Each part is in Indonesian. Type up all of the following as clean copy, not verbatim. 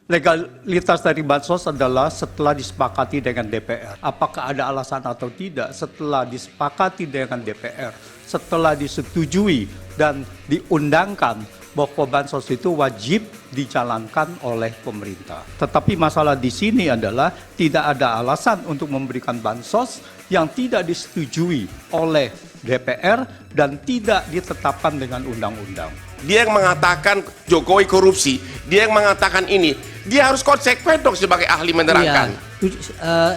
Legalitas dari bansos adalah setelah disepakati dengan DPR. Apakah ada alasan atau tidak setelah disepakati dengan DPR, setelah disetujui dan diundangkan bahwa bansos itu wajib dijalankan oleh pemerintah. Tetapi masalah di sini adalah tidak ada alasan untuk memberikan bansos yang tidak disetujui oleh DPR dan tidak ditetapkan dengan undang-undang. Dia yang mengatakan Jokowi korupsi, dia yang mengatakan ini. Dia harus konsekuen dong sebagai ahli menerangkan.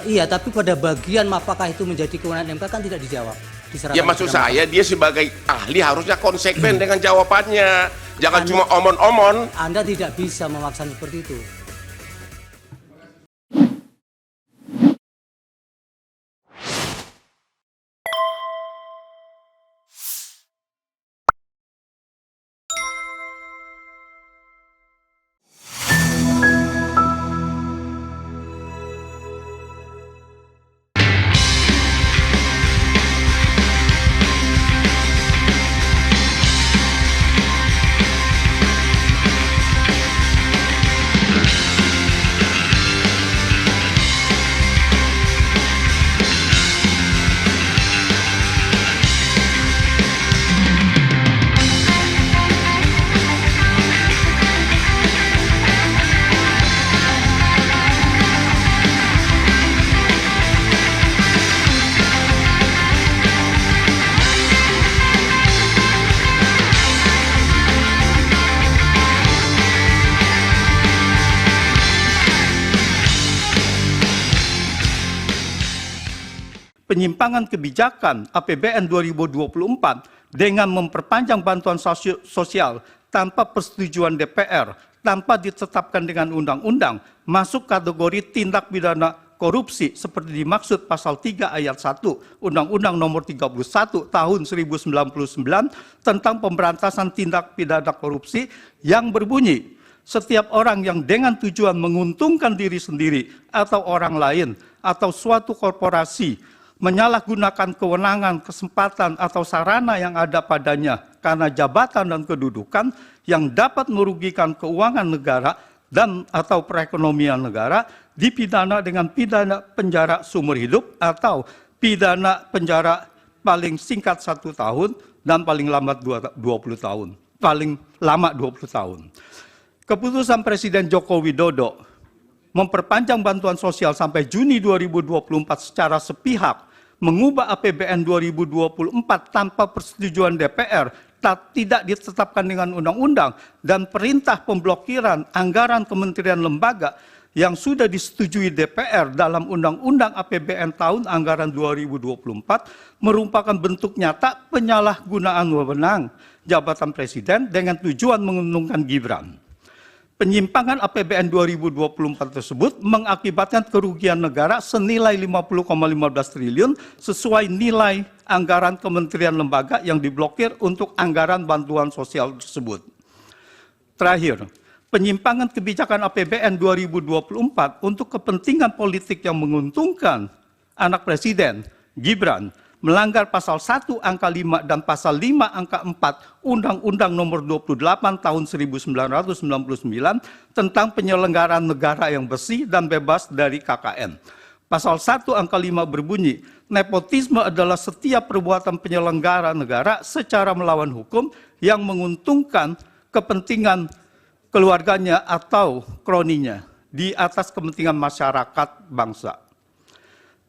Iya, tapi pada bagian apakah itu menjadi kewenangan MK kan tidak dijawab. Ya maksud saya dia sebagai ahli harusnya konsekuen dengan jawabannya. Jangan cuma omon-omon. Anda tidak bisa memaksa seperti itu. Penyimpangan kebijakan APBN 2024 dengan memperpanjang bantuan sosial tanpa persetujuan DPR, tanpa ditetapkan dengan undang-undang, masuk kategori tindak pidana korupsi seperti dimaksud pasal 3 ayat 1 Undang-Undang Nomor 31 Tahun 1099 tentang pemberantasan tindak pidana korupsi yang berbunyi, setiap orang yang dengan tujuan menguntungkan diri sendiri atau orang lain atau suatu korporasi menyalahgunakan kewenangan, kesempatan, atau sarana yang ada padanya karena jabatan dan kedudukan yang dapat merugikan keuangan negara dan atau perekonomian negara, dipidana dengan pidana penjara seumur hidup atau pidana penjara paling singkat 1 tahun dan paling lambat 20 tahun. Paling lama 20 tahun. Keputusan Presiden Joko Widodo memperpanjang bantuan sosial sampai Juni 2024 secara sepihak, mengubah APBN 2024 tanpa persetujuan DPR, tidak ditetapkan dengan undang-undang, dan perintah pemblokiran anggaran kementerian lembaga yang sudah disetujui DPR dalam Undang-Undang APBN tahun anggaran 2024 merupakan bentuk nyata penyalahgunaan wewenang jabatan presiden dengan tujuan menguntungkan Gibran. Penyimpangan APBN 2024 tersebut mengakibatkan kerugian negara senilai 50,15 triliun sesuai nilai anggaran kementerian lembaga yang diblokir untuk anggaran bantuan sosial tersebut. Terakhir, penyimpangan kebijakan APBN 2024 untuk kepentingan politik yang menguntungkan anak presiden, Gibran, melanggar pasal 1 angka 5 dan pasal 5 angka 4 Undang-Undang Nomor 28 Tahun 1999 tentang penyelenggaraan negara yang bersih dan bebas dari KKN. Pasal 1 angka 5 berbunyi, nepotisme adalah setiap perbuatan penyelenggara negara secara melawan hukum yang menguntungkan kepentingan keluarganya atau kroninya di atas kepentingan masyarakat bangsa.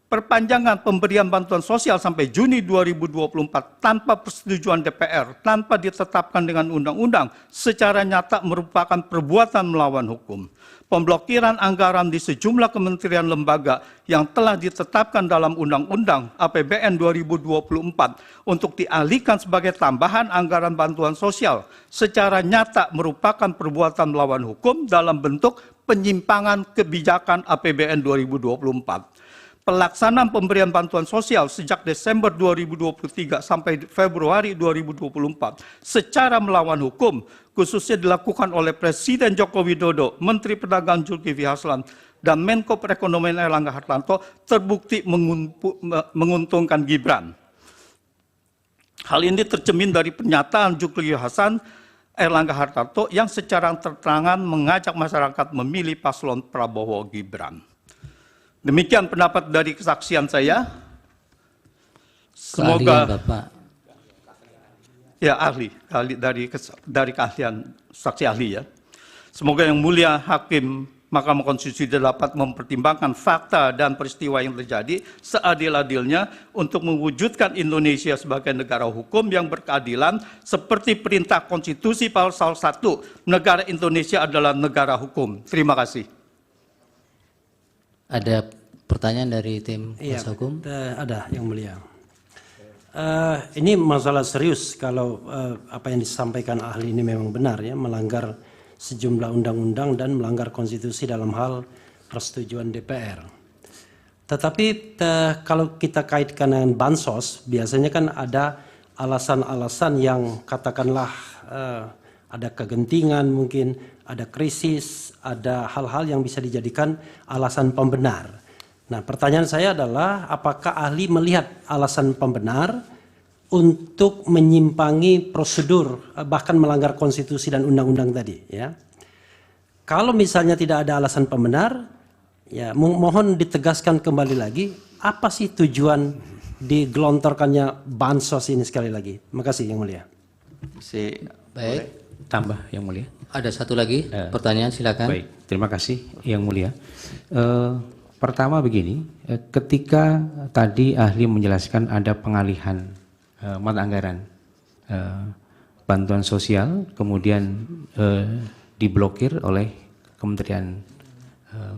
Perpanjangan pemberian bantuan sosial sampai Juni 2024 tanpa persetujuan DPR, tanpa ditetapkan dengan undang-undang, secara nyata merupakan perbuatan melawan hukum. Pemblokiran anggaran di sejumlah kementerian lembaga yang telah ditetapkan dalam Undang-Undang APBN 2024 untuk dialihkan sebagai tambahan anggaran bantuan sosial secara nyata merupakan perbuatan melawan hukum dalam bentuk penyimpangan kebijakan APBN 2024. Pelaksanaan pemberian bantuan sosial sejak Desember 2023 sampai Februari 2024 secara melawan hukum, khususnya dilakukan oleh Presiden Joko Widodo, Menteri Perdagangan Zulkifli Hasan, dan Menko Perekonomian Airlangga Hartarto, terbukti menguntungkan Gibran. Hal ini tercermin dari pernyataan Zulkifli Hasan, Erlangga Hartarto yang secara terang-terangan mengajak masyarakat memilih paslon Prabowo Gibran. Demikian pendapat dari kesaksian saya. Keahlian Semoga Bapak. ya ahli dari keahlian saksi ahli ya. Semoga yang mulia Hakim Mahkamah Konstitusi dapat mempertimbangkan fakta dan peristiwa yang terjadi seadil-adilnya untuk mewujudkan Indonesia sebagai negara hukum yang berkeadilan seperti perintah konstitusi pasal 1, negara Indonesia adalah negara hukum. Terima kasih. Ada pertanyaan dari tim Iya, kuasa hukum? ada yang mulia. Ini masalah serius kalau apa yang disampaikan ahli ini memang benar ya, melanggar sejumlah undang-undang dan melanggar konstitusi dalam hal persetujuan DPR. Tetapi kalau kita kaitkan dengan bansos, biasanya kan ada alasan-alasan yang katakanlah ada kegentingan mungkin, ada krisis, ada hal-hal yang bisa dijadikan alasan pembenar. Nah, pertanyaan saya adalah apakah ahli melihat alasan pembenar untuk menyimpangi prosedur bahkan melanggar konstitusi dan undang-undang tadi ya. Kalau misalnya tidak ada alasan pembenar, ya mohon ditegaskan kembali lagi apa sih tujuan digelontorkannya bansos ini sekali lagi. Makasih yang mulia. Baik, Tambah yang mulia. ada satu lagi pertanyaan, silakan. Baik, terima kasih yang mulia. Pertama begini, ketika tadi ahli menjelaskan ada pengalihan mata anggaran bantuan sosial, kemudian diblokir oleh Kementerian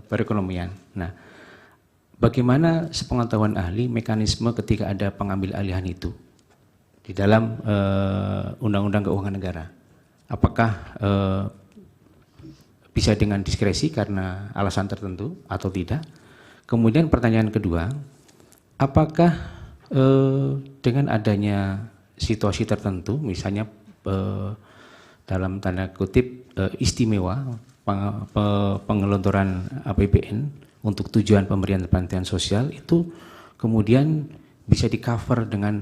Perekonomian. Nah, bagaimana sepengetahuan ahli mekanisme ketika ada pengambil alihan itu di dalam Undang-Undang Keuangan Negara? Apakah bisa dengan diskresi karena alasan tertentu atau tidak? Kemudian pertanyaan kedua, apakah dengan adanya situasi tertentu, misalnya dalam tanda kutip istimewa pengelontoran APBN untuk tujuan pemberian bantuan sosial itu kemudian bisa di-cover dengan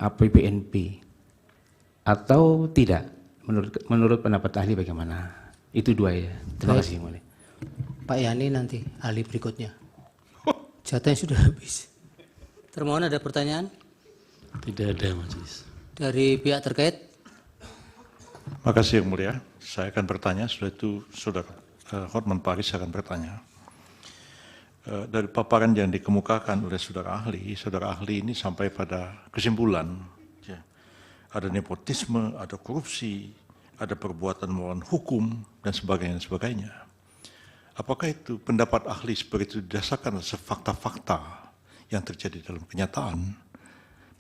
APBNP atau tidak? Menurut pendapat ahli bagaimana? Itu dua ya. Terima kasih yang mulia. Pak Yani nanti ahli berikutnya. Jatahnya sudah habis. Termohon ada pertanyaan Tidak ada, Majelis. dari pihak terkait? Makasih yang mulia. Saya akan bertanya, sudah itu Saudara Hotman Paris akan bertanya. Dari paparan yang dikemukakan oleh saudara ahli ini sampai pada kesimpulan, ya, ada nepotisme, ada korupsi, ada perbuatan melawan hukum, dan sebagainya. Apakah itu pendapat ahli seperti itu didasarkan atas fakta-fakta yang terjadi dalam kenyataan?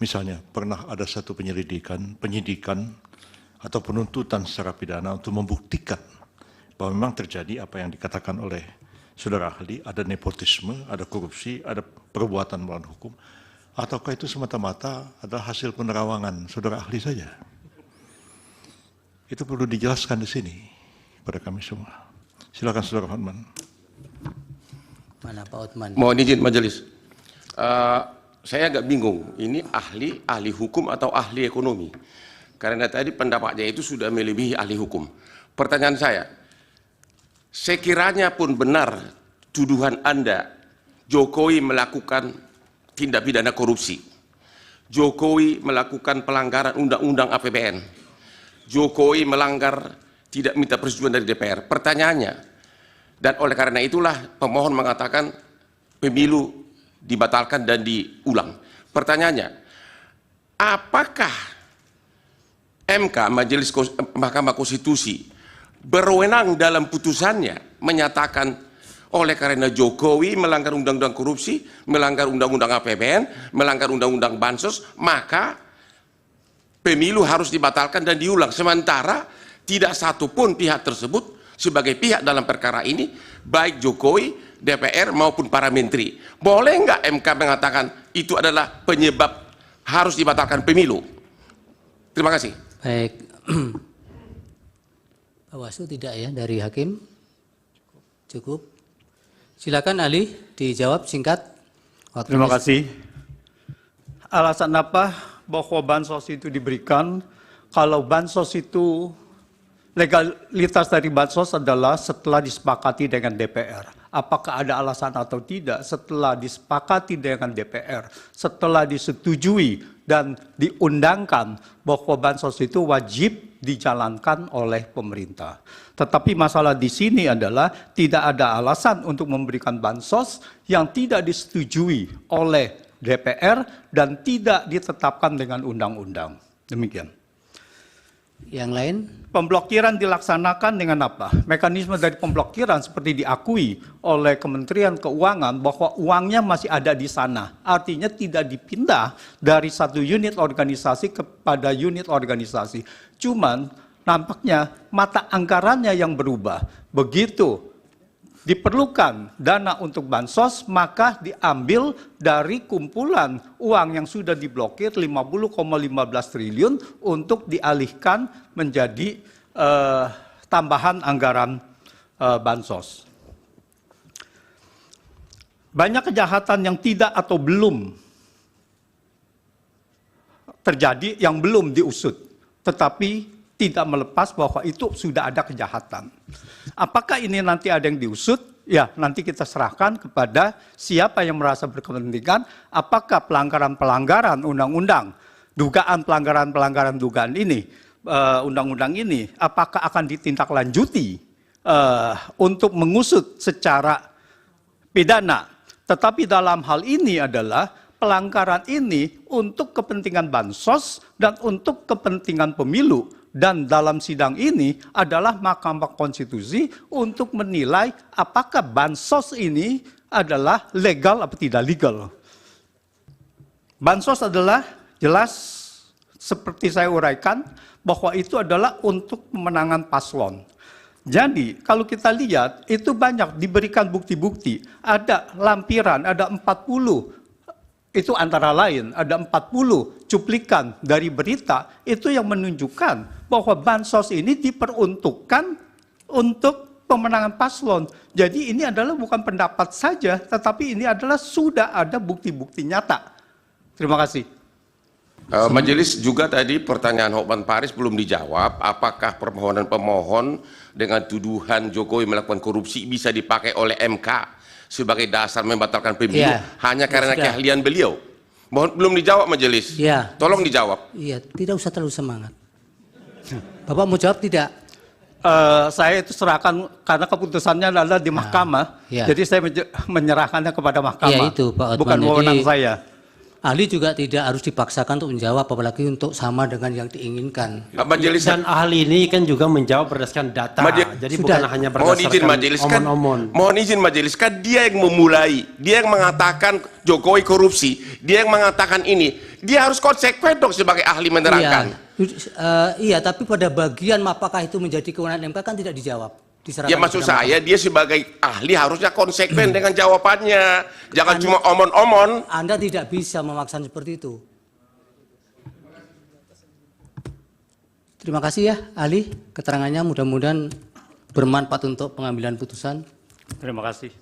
Misalnya pernah ada satu penyidikan atau penuntutan secara pidana untuk membuktikan bahwa memang terjadi apa yang dikatakan oleh saudara ahli, ada nepotisme, ada korupsi, ada perbuatan melawan hukum, ataukah itu semata-mata adalah hasil penerawangan saudara ahli saja? Itu perlu dijelaskan di sini pada kami semua. Silakan saudara Hotman. Mana Pak Hotman? Mohon izin majelis. Saya agak bingung, ini ahli hukum atau ahli ekonomi? Karena tadi pendapatnya itu sudah melebihi ahli hukum. Pertanyaan saya, sekiranya pun benar tuduhan Anda, Jokowi melakukan tindak pidana korupsi, Jokowi melakukan pelanggaran undang-undang APBN, Jokowi melanggar tidak minta persetujuan dari DPR. Pertanyaannya, dan oleh karena itulah pemohon mengatakan pemilu dibatalkan dan diulang. Pertanyaannya, apakah MK, Mahkamah Konstitusi, berwenang dalam putusannya menyatakan oleh karena Jokowi melanggar undang-undang korupsi, melanggar undang-undang APBN, melanggar undang-undang bansos, maka pemilu harus dibatalkan dan diulang. Sementara tidak satu pun pihak tersebut sebagai pihak dalam perkara ini, baik Jokowi, DPR maupun para menteri. Boleh nggak MK mengatakan itu adalah penyebab harus dibatalkan pemilu? Terima kasih. Baik. Bawaslu tidak ya dari hakim? Cukup. Silakan ahli dijawab singkat. Terima kasih. Alasan apa bahwa bansos itu diberikan? Kalau bansos itu Legalitas dari bansos adalah setelah disepakati dengan DPR. Apakah ada alasan atau tidak setelah disepakati dengan DPR, setelah disetujui dan diundangkan bahwa bansos itu wajib dijalankan oleh pemerintah. Tetapi masalah di sini adalah tidak ada alasan untuk memberikan bansos yang tidak disetujui oleh DPR dan tidak ditetapkan dengan undang-undang. Demikian. Yang lain? Pemblokiran dilaksanakan dengan apa? Mekanisme dari pemblokiran seperti diakui oleh Kementerian Keuangan bahwa uangnya masih ada di sana. Artinya tidak dipindah dari satu unit organisasi kepada unit organisasi. Cuman nampaknya mata anggarannya yang berubah. Begitu diperlukan dana untuk bansos, maka diambil dari kumpulan uang yang sudah diblokir 50,15 triliun untuk dialihkan menjadi tambahan anggaran bansos. Banyak kejahatan yang tidak atau belum terjadi, yang belum diusut, tetapi tidak melepas bahwa itu sudah ada kejahatan. Apakah ini nanti ada yang diusut? Ya, nanti kita serahkan kepada siapa yang merasa berkepentingan, apakah pelanggaran-pelanggaran undang-undang, dugaan pelanggaran-pelanggaran dugaan ini, undang-undang ini, apakah akan ditindaklanjuti untuk mengusut secara pidana. Tetapi dalam hal ini adalah pelanggaran ini untuk kepentingan bansos dan untuk kepentingan pemilu. Dan dalam sidang ini adalah Mahkamah Konstitusi untuk menilai apakah bansos ini adalah legal atau tidak legal. Bansos adalah jelas seperti saya uraikan bahwa itu adalah untuk pemenangan paslon. Jadi kalau kita lihat itu banyak diberikan bukti-bukti, ada lampiran, ada 40. Itu antara lain, ada 40 cuplikan dari berita itu yang menunjukkan bahwa bansos ini diperuntukkan untuk pemenangan paslon. Jadi ini adalah bukan pendapat saja, tetapi ini adalah sudah ada bukti-bukti nyata. Terima kasih. Majelis juga tadi pertanyaan Hotman Paris belum dijawab, apakah permohonan pemohon dengan tuduhan Jokowi melakukan korupsi bisa dipakai oleh MK sebagai dasar membatalkan pemilu hanya karena keahlian beliau? Belum dijawab majelis. Ya. Tolong dijawab. Iya, tidak usah terlalu semangat. Bapak mau jawab tidak? Saya itu serahkan karena keputusannya adalah di mahkamah. Jadi saya menyerahkannya kepada mahkamah. Iya itu Pak Otman. Bukan wewenang saya. Ahli juga tidak harus dipaksakan untuk menjawab, apalagi untuk sama dengan yang diinginkan. Majelis Dan ahli ini kan juga menjawab berdasarkan data. Jadi Sudah. bukan hanya mohon izin berdasarkan majelis kan, omon-omon. mohon izin majelis kan dia yang memulai, dia yang mengatakan Jokowi korupsi, dia yang mengatakan ini, dia harus konsekuen dong sebagai ahli menerangkan. Iya, tapi pada bagian apakah itu menjadi kewenangan MK kan tidak dijawab. Ya maksud saya dia sebagai ahli harusnya konsekuen dengan jawabannya, jangan cuma omon-omon. Anda tidak bisa memaksa seperti itu. Terima kasih ya ahli, keterangannya mudah-mudahan bermanfaat untuk pengambilan putusan. Terima kasih.